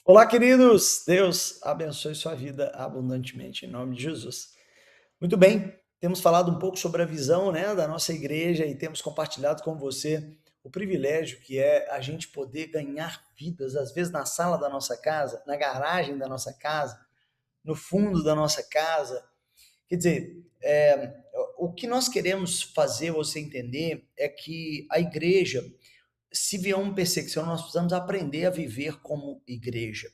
Olá, queridos! Deus abençoe sua vida abundantemente, em nome de Jesus. Muito bem, temos falado um pouco sobre a visão, né, da nossa igreja e temos compartilhado com você o privilégio que é a gente poder ganhar vidas, às vezes na sala da nossa casa, na garagem da nossa casa, no fundo da nossa casa. Quer dizer, o que nós queremos fazer você entender é que a igreja, se vier uma perseguição, nós precisamos aprender a viver como igreja.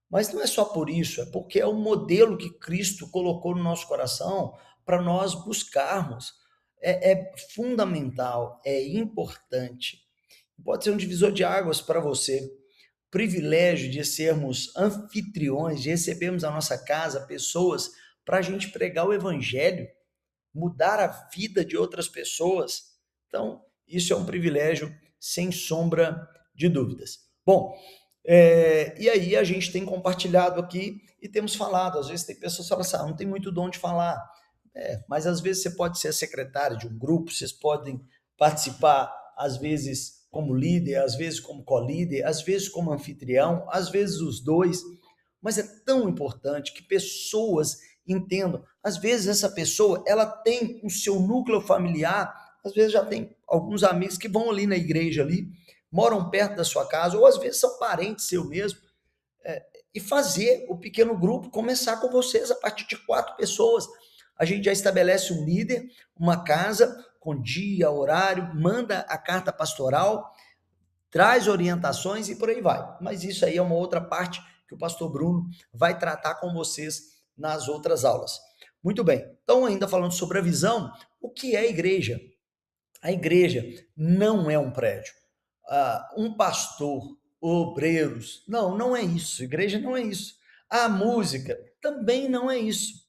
Mas não é só por isso, é porque é o modelo que Cristo colocou no nosso coração para nós buscarmos. É fundamental, é importante. Pode ser um divisor de águas para você. O privilégio de sermos anfitriões, de recebermos a nossa casa pessoas para a gente pregar o evangelho, mudar a vida de outras pessoas. Então, isso é um privilégio sem sombra de dúvidas. Bom, e aí a gente tem compartilhado aqui e temos falado. Às vezes tem pessoas que falam assim, não tem muito dom de falar. Mas às vezes você pode ser secretário de um grupo, vocês podem participar, às vezes como líder, às vezes como co-líder, às vezes como anfitrião, às vezes os dois. Mas é tão importante que pessoas entendam. Às vezes essa pessoa, ela tem o seu núcleo familiar, às vezes já tem alguns amigos que vão ali na igreja ali, moram perto da sua casa, ou às vezes são parentes seu mesmo, e fazer o pequeno grupo começar com vocês a partir de 4 pessoas. A gente já estabelece um líder, uma casa com dia, horário, manda a carta pastoral, traz orientações e por aí vai. Mas isso aí é uma outra parte que o pastor Bruno vai tratar com vocês nas outras aulas. Muito bem. Então, ainda falando sobre a visão, o que é a igreja? A igreja não é um prédio. Um pastor, obreiros, não é isso. Igreja não é isso. A música também não é isso.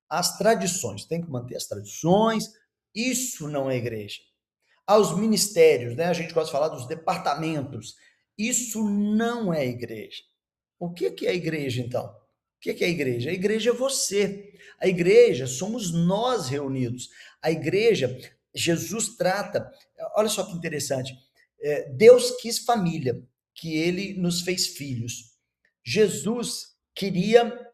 As tradições, tem que manter as tradições, isso não é igreja. Aos ministérios, né? A gente gosta de falar dos departamentos, isso não é igreja. O que é a igreja, então? O que é a igreja? A igreja é você. A igreja somos nós reunidos. A igreja, Jesus trata, olha só que interessante, Deus quis família, que ele nos fez filhos. Jesus queria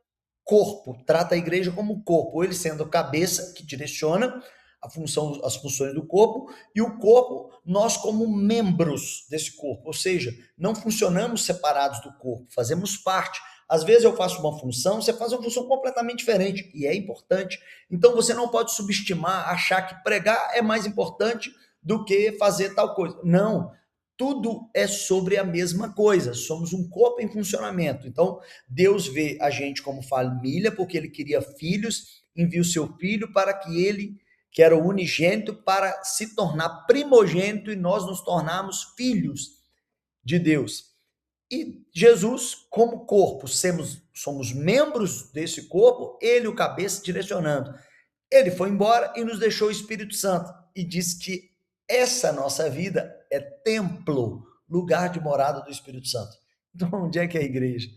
corpo, trata a igreja como corpo, ele sendo a cabeça que direciona as funções do corpo, e o corpo, nós como membros desse corpo, ou seja, não funcionamos separados do corpo, fazemos parte. Às vezes eu faço uma função, você faz uma função completamente diferente, e é importante. Então você não pode subestimar, achar que pregar é mais importante do que fazer tal coisa. Não, tudo é sobre a mesma coisa, somos um corpo em funcionamento. Então, Deus vê a gente como família, porque ele queria filhos, envia o seu filho para que ele, que era o unigênito, para se tornar primogênito e nós nos tornarmos filhos de Deus. E Jesus, como corpo, somos membros desse corpo, ele, o cabeça, direcionando. Ele foi embora e nos deixou o Espírito Santo e disse que essa nossa vida é templo, lugar de morada do Espírito Santo. Então, onde é que é a igreja?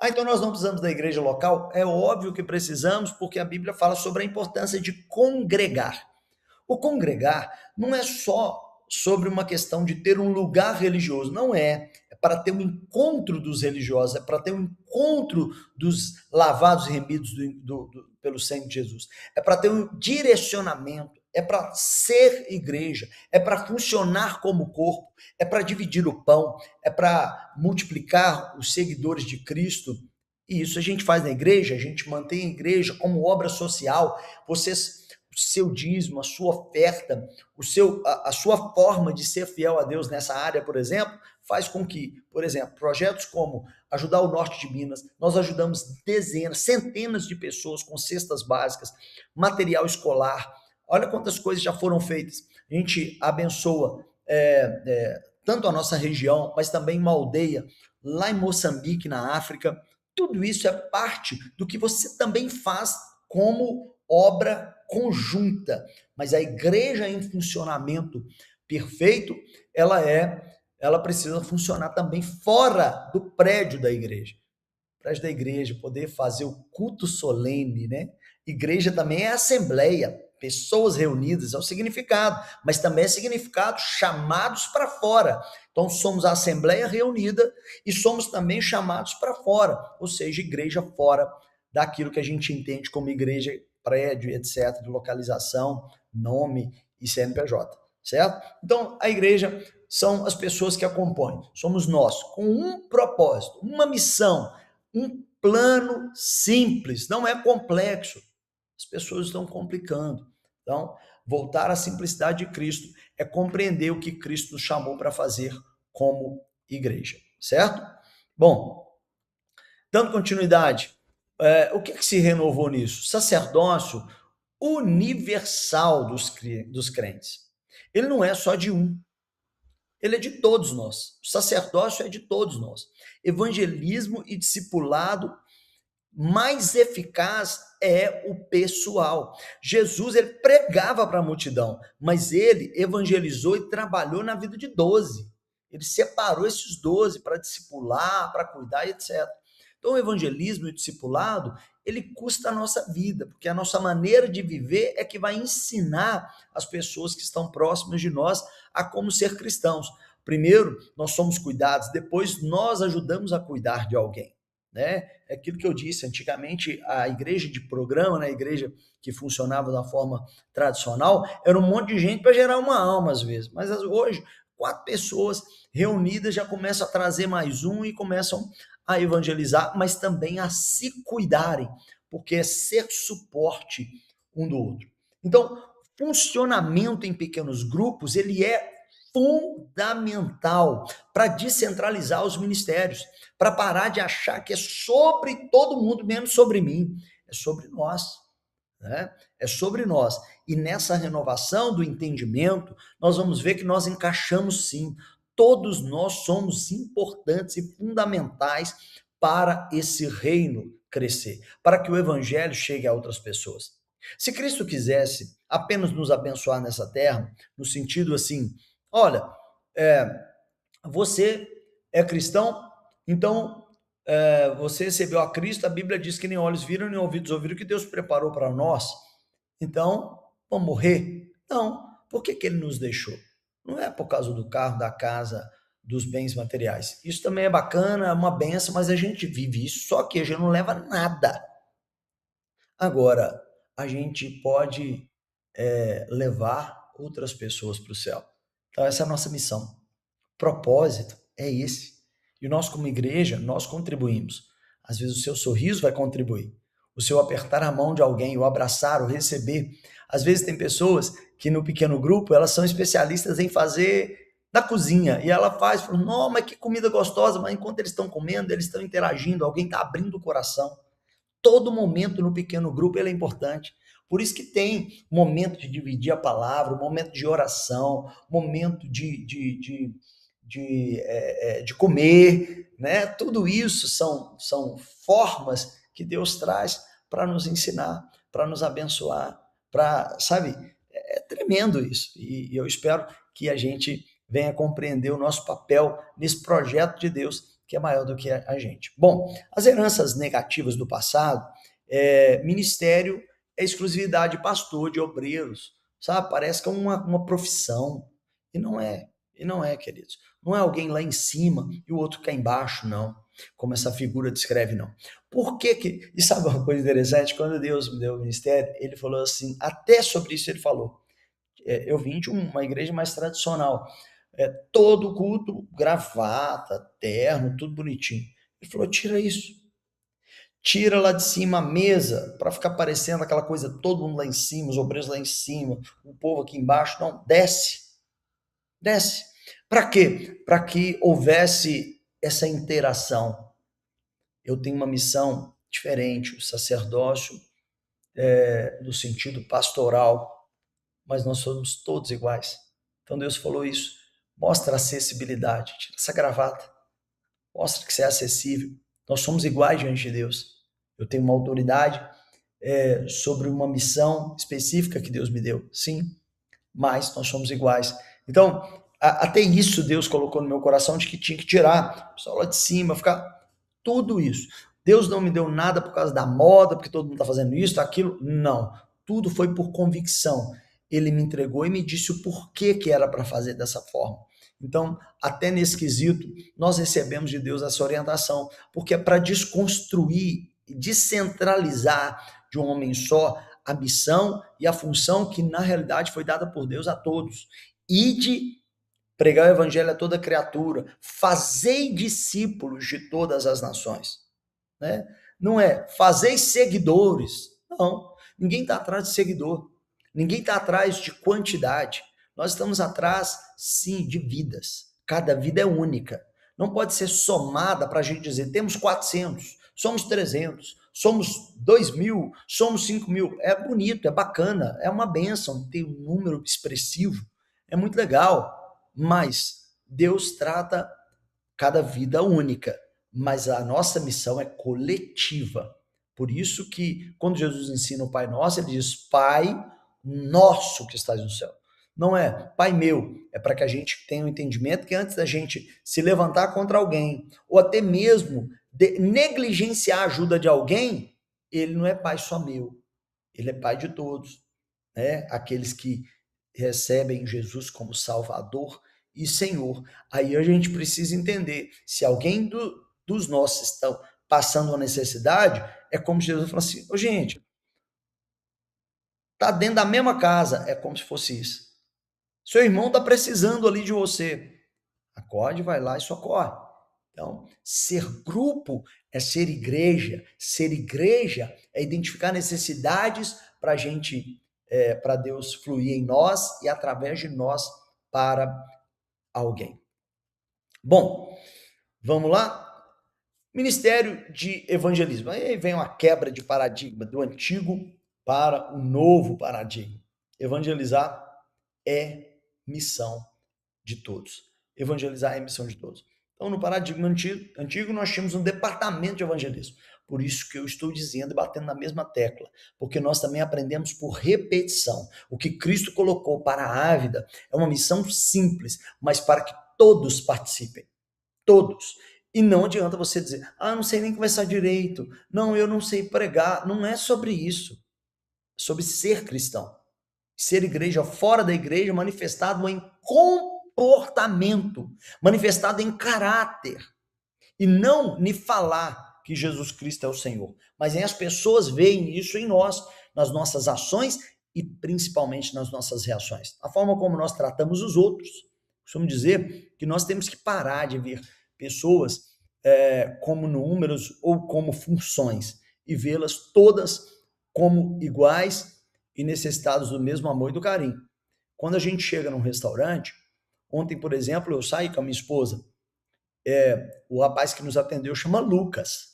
Então nós não precisamos da igreja local? É óbvio que precisamos, porque a Bíblia fala sobre a importância de congregar. O congregar não é só sobre uma questão de ter um lugar religioso, não é. É para ter um encontro dos religiosos, é para ter um encontro dos lavados e remidos pelo sangue de Jesus. É para ter um direcionamento, é para ser igreja, é para funcionar como corpo, é para dividir o pão, é para multiplicar os seguidores de Cristo. E isso a gente faz na igreja, a gente mantém a igreja como obra social. Vocês, o seu dízimo, a sua oferta, a sua forma de ser fiel a Deus nessa área, por exemplo, faz com que, por exemplo, projetos como ajudar o norte de Minas, nós ajudamos dezenas, centenas de pessoas com cestas básicas, material escolar. Olha quantas coisas já foram feitas. A gente abençoa tanto a nossa região, mas também uma aldeia lá em Moçambique, na África. Tudo isso é parte do que você também faz como obra conjunta. Mas a igreja em funcionamento perfeito, ela precisa funcionar também fora do prédio da igreja. O prédio da igreja, poder fazer o culto solene, né? Igreja também é assembleia, pessoas reunidas, é o significado, mas também é significado chamados para fora. Então, somos a Assembleia reunida e somos também chamados para fora, ou seja, igreja fora daquilo que a gente entende como igreja, prédio, etc., de localização, nome e CNPJ, certo? Então, a igreja são as pessoas que a compõem, somos nós, com um propósito, uma missão, um plano simples, não é complexo. As pessoas estão complicando. Então, voltar à simplicidade de Cristo é compreender o que Cristo nos chamou para fazer como igreja, certo? Bom, dando continuidade, o que se renovou nisso? Sacerdócio universal dos crentes. Ele não é só de um, ele é de todos nós. O sacerdócio é de todos nós. Evangelismo e discipulado mais eficaz é o pessoal. Jesus, ele pregava para a multidão, mas ele evangelizou e trabalhou na vida de 12. Ele separou esses 12 para discipular, para cuidar, etc. Então, o evangelismo e o discipulado, ele custa a nossa vida, porque a nossa maneira de viver é que vai ensinar as pessoas que estão próximas de nós a como ser cristãos. Primeiro, nós somos cuidados, depois nós ajudamos a cuidar de alguém, né? É aquilo que eu disse, antigamente a igreja de programa, né, a igreja que funcionava da forma tradicional, era um monte de gente para gerar uma alma às vezes, mas hoje 4 pessoas reunidas já começam a trazer mais um e começam a evangelizar, mas também a se cuidarem, porque é ser suporte um do outro. Então, funcionamento em pequenos grupos, ele é fundamental para descentralizar os ministérios, para parar de achar que é sobre todo mundo, menos sobre mim. É sobre nós, né? É sobre nós. E nessa renovação do entendimento, nós vamos ver que nós encaixamos sim. Todos nós somos importantes e fundamentais para esse reino crescer, para que o evangelho chegue a outras pessoas. Se Cristo quisesse apenas nos abençoar nessa terra, no sentido assim, olha, você é cristão, então você recebeu a Cristo, a Bíblia diz que nem olhos viram, nem ouvidos ouviram, que Deus preparou para nós, então vamos morrer? Não, por que ele nos deixou? Não é por causa do carro, da casa, dos bens materiais. Isso também é bacana, é uma benção, mas a gente vive isso, só que a gente não leva nada. Agora, a gente pode levar outras pessoas para o céu. Então, essa é a nossa missão. O propósito é esse. E nós, como igreja, nós contribuímos. Às vezes o seu sorriso vai contribuir. O seu apertar a mão de alguém, o abraçar, o receber. Às vezes tem pessoas que no pequeno grupo, elas são especialistas em fazer na cozinha. E ela faz, fala, não, mas que comida gostosa. Mas enquanto eles estão comendo, eles estão interagindo, alguém está abrindo o coração. Todo momento no pequeno grupo ele é importante. Por isso que tem momento de dividir a palavra, momento de oração, momento de comer, né? Tudo isso são formas que Deus traz para nos ensinar, para nos abençoar, para, sabe, é tremendo isso. E eu espero que a gente venha compreender o nosso papel nesse projeto de Deus, que é maior do que a gente. Bom, as heranças negativas do passado, ministério é exclusividade de pastor, de obreiros, sabe? Parece que é uma profissão. E não é, queridos. Não é alguém lá em cima e o outro cá embaixo, não. Como essa figura descreve, não. Por que que... E sabe uma coisa interessante? Quando Deus me deu o ministério, ele falou assim, até sobre isso ele falou. Eu vim de uma igreja mais tradicional. Todo culto, gravata, terno, tudo bonitinho. Ele falou, tira isso. Tira lá de cima a mesa, para ficar parecendo aquela coisa, todo mundo lá em cima, os obreiros lá em cima, o povo aqui embaixo. Não, desce. Desce. Para quê? Para que houvesse essa interação. Eu tenho uma missão diferente, o sacerdócio no sentido pastoral, mas nós somos todos iguais. Então Deus falou isso. Mostra acessibilidade, tira essa gravata, mostra que você é acessível. Nós somos iguais diante de Deus. Eu tenho uma autoridade sobre uma missão específica que Deus me deu, sim, mas nós somos iguais. Então, até isso Deus colocou no meu coração de que tinha que tirar, o pessoal lá de cima, ficar tudo isso. Deus não me deu nada por causa da moda, porque todo mundo está fazendo isso, aquilo, não. Tudo foi por convicção. Ele me entregou e me disse o porquê que era para fazer dessa forma. Então, até nesse quesito, nós recebemos de Deus essa orientação, porque é para desconstruir e descentralizar de um homem só a missão e a função que, na realidade, foi dada por Deus a todos. Ide pregar o evangelho a toda criatura, fazei discípulos de todas as nações. Né? Não é fazei seguidores. Não, ninguém está atrás de seguidor. Ninguém está atrás de quantidade. Nós estamos atrás, sim, de vidas. Cada vida é única. Não pode ser somada para a gente dizer, temos 400, somos 300, somos 2.000, somos 5.000. É bonito, é bacana, é uma bênção ter um número expressivo. É muito legal, mas Deus trata cada vida única. Mas a nossa missão é coletiva. Por isso que, quando Jesus ensina o Pai Nosso, ele diz, Pai nosso que estás no céu. Não é Pai meu, é para que a gente tenha um entendimento que antes da gente se levantar contra alguém, ou até mesmo negligenciar a ajuda de alguém, ele não é Pai só meu, ele é Pai de todos. Né? Aqueles que recebem Jesus como Salvador e Senhor. Aí a gente precisa entender, se alguém dos nossos estão passando uma necessidade, é como se Jesus falasse assim, gente, tá dentro da mesma casa, é como se fosse isso. Seu irmão está precisando ali de você. Acorde, vai lá e socorre. Então, ser grupo é ser igreja. Ser igreja é identificar necessidades para a gente, para Deus fluir em nós e através de nós para alguém. Bom, vamos lá? Ministério de evangelismo. Aí vem uma quebra de paradigma do antigo para o novo paradigma. Evangelizar é missão de todos. Evangelizar é missão de todos. Então, no paradigma antigo, nós tínhamos um departamento de evangelismo. Por isso que eu estou dizendo e batendo na mesma tecla, porque nós também aprendemos por repetição. O que Cristo colocou para a Ávida é uma missão simples, mas para que todos participem. Todos. E não adianta você dizer, não sei nem conversar direito, não, eu não sei pregar. Não é sobre isso. É sobre ser cristão. Ser igreja fora da igreja, manifestado em comportamento, manifestado em caráter. E não em falar que Jesus Cristo é o Senhor, mas em as pessoas veem isso em nós, nas nossas ações e principalmente nas nossas reações. A forma como nós tratamos os outros. Costumo dizer que nós temos que parar de ver pessoas como números ou como funções e vê-las todas como iguais e necessitados do mesmo amor e do carinho. Quando a gente chega num restaurante, ontem, por exemplo, eu saí com a minha esposa, o rapaz que nos atendeu chama Lucas,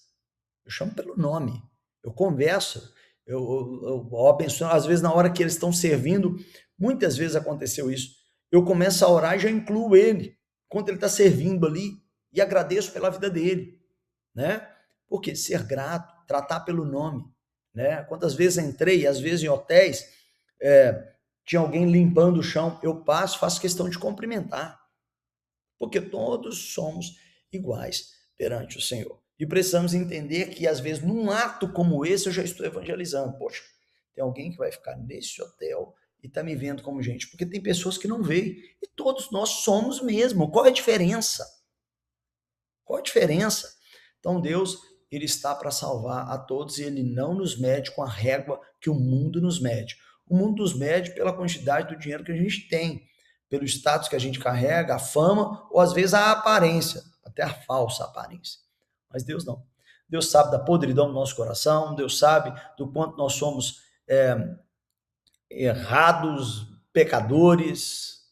eu chamo pelo nome, eu converso, eu abençoo, às vezes na hora que eles estão servindo, muitas vezes aconteceu isso, eu começo a orar e já incluo ele, enquanto ele está servindo ali, e agradeço pela vida dele, né? Porque ser grato, tratar pelo nome, né? Quantas vezes entrei, às vezes em hotéis, tinha alguém limpando o chão, eu passo, faço questão de cumprimentar, porque todos somos iguais perante o Senhor. E precisamos entender que, às vezes, num ato como esse, eu já estou evangelizando. Poxa, tem alguém que vai ficar nesse hotel e está me vendo como gente, porque tem pessoas que não veem, e todos nós somos mesmo. Qual é a diferença? Qual a diferença? Então, Deus, ele está para salvar a todos e ele não nos mede com a régua que o mundo nos mede. O mundo nos mede pela quantidade do dinheiro que a gente tem, pelo status que a gente carrega, a fama, ou às vezes a aparência, até a falsa aparência. Mas Deus não. Deus sabe da podridão do nosso coração, Deus sabe do quanto nós somos errados, pecadores,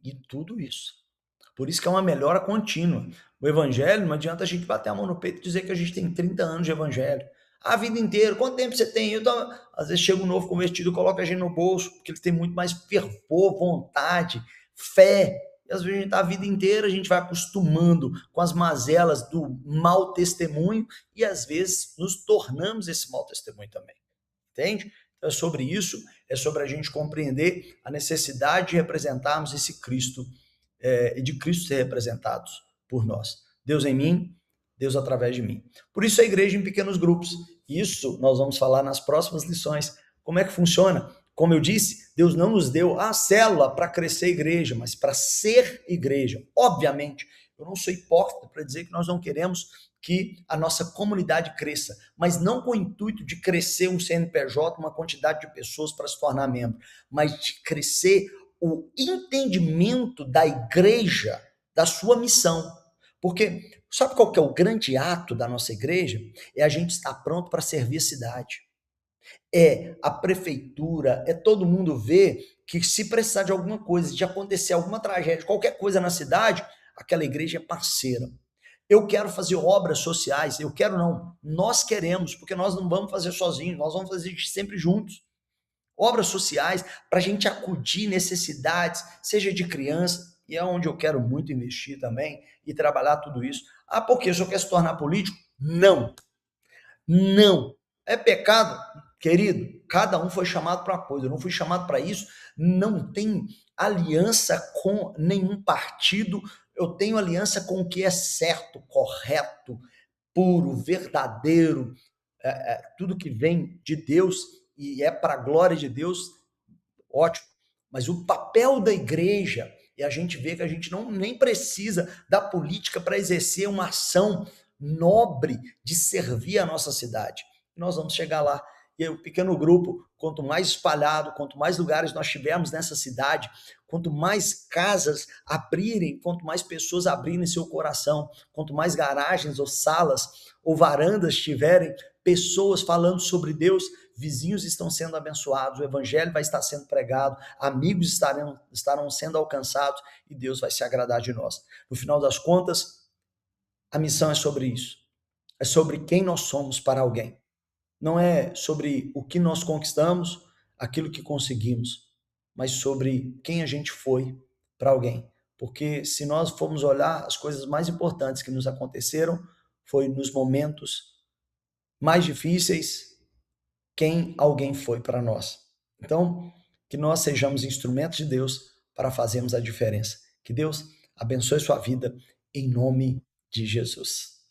e tudo isso. Por isso que é uma melhora contínua. O evangelho, não adianta a gente bater a mão no peito e dizer que a gente tem 30 anos de evangelho. A vida inteira, quanto tempo você tem? Às vezes chega um novo convertido, coloca a gente no bolso, porque ele tem muito mais fervor, vontade, fé. E às vezes a gente está a vida inteira, a gente vai acostumando com as mazelas do mau testemunho e às vezes nos tornamos esse mau testemunho também. Entende? Então é sobre isso, é sobre a gente compreender a necessidade de representarmos esse Cristo e de Cristo ser representados por nós. Deus em mim, Deus através de mim. Por isso a igreja em pequenos grupos. Isso nós vamos falar nas próximas lições. Como é que funciona? Como eu disse, Deus não nos deu a célula para crescer a igreja, mas para ser igreja. Obviamente, eu não sou hipócrita para dizer que nós não queremos que a nossa comunidade cresça, mas não com o intuito de crescer um CNPJ, uma quantidade de pessoas para se tornar membro, mas de crescer o entendimento da igreja, da sua missão. Porque sabe qual que é o grande ato da nossa igreja? É a gente estar pronto para servir a cidade. É a prefeitura, é todo mundo ver que se precisar de alguma coisa, de acontecer alguma tragédia, qualquer coisa na cidade, aquela igreja é parceira. Eu quero fazer obras sociais, eu quero não, nós queremos, porque nós não vamos fazer sozinhos, nós vamos fazer sempre juntos. Obras sociais para a gente acudir necessidades, seja de criança, e é onde eu quero muito investir também e trabalhar tudo isso. Ah, porque o senhor quer se tornar político? Não, não. É pecado? Querido, cada um foi chamado para coisa, eu não fui chamado para isso, não tem aliança com nenhum partido, eu tenho aliança com o que é certo, correto, puro, verdadeiro, tudo que vem de Deus e é para a glória de Deus, ótimo. Mas o papel da igreja, e a gente vê que a gente não nem precisa da política para exercer uma ação nobre de servir a nossa cidade. Nós vamos chegar lá. E aí, o pequeno grupo, quanto mais espalhado, quanto mais lugares nós tivermos nessa cidade, quanto mais casas abrirem, quanto mais pessoas abrirem seu coração, quanto mais garagens ou salas ou varandas tiverem, pessoas falando sobre Deus, vizinhos estão sendo abençoados, o evangelho vai estar sendo pregado, amigos estarão sendo alcançados e Deus vai se agradar de nós. No final das contas, a missão é sobre isso. É sobre quem nós somos para alguém. Não é sobre o que nós conquistamos, aquilo que conseguimos, mas sobre quem a gente foi para alguém. Porque se nós formos olhar, as coisas mais importantes que nos aconteceram foi nos momentos mais difíceis, quem alguém foi para nós. Então, que nós sejamos instrumentos de Deus para fazermos a diferença. Que Deus abençoe sua vida em nome de Jesus.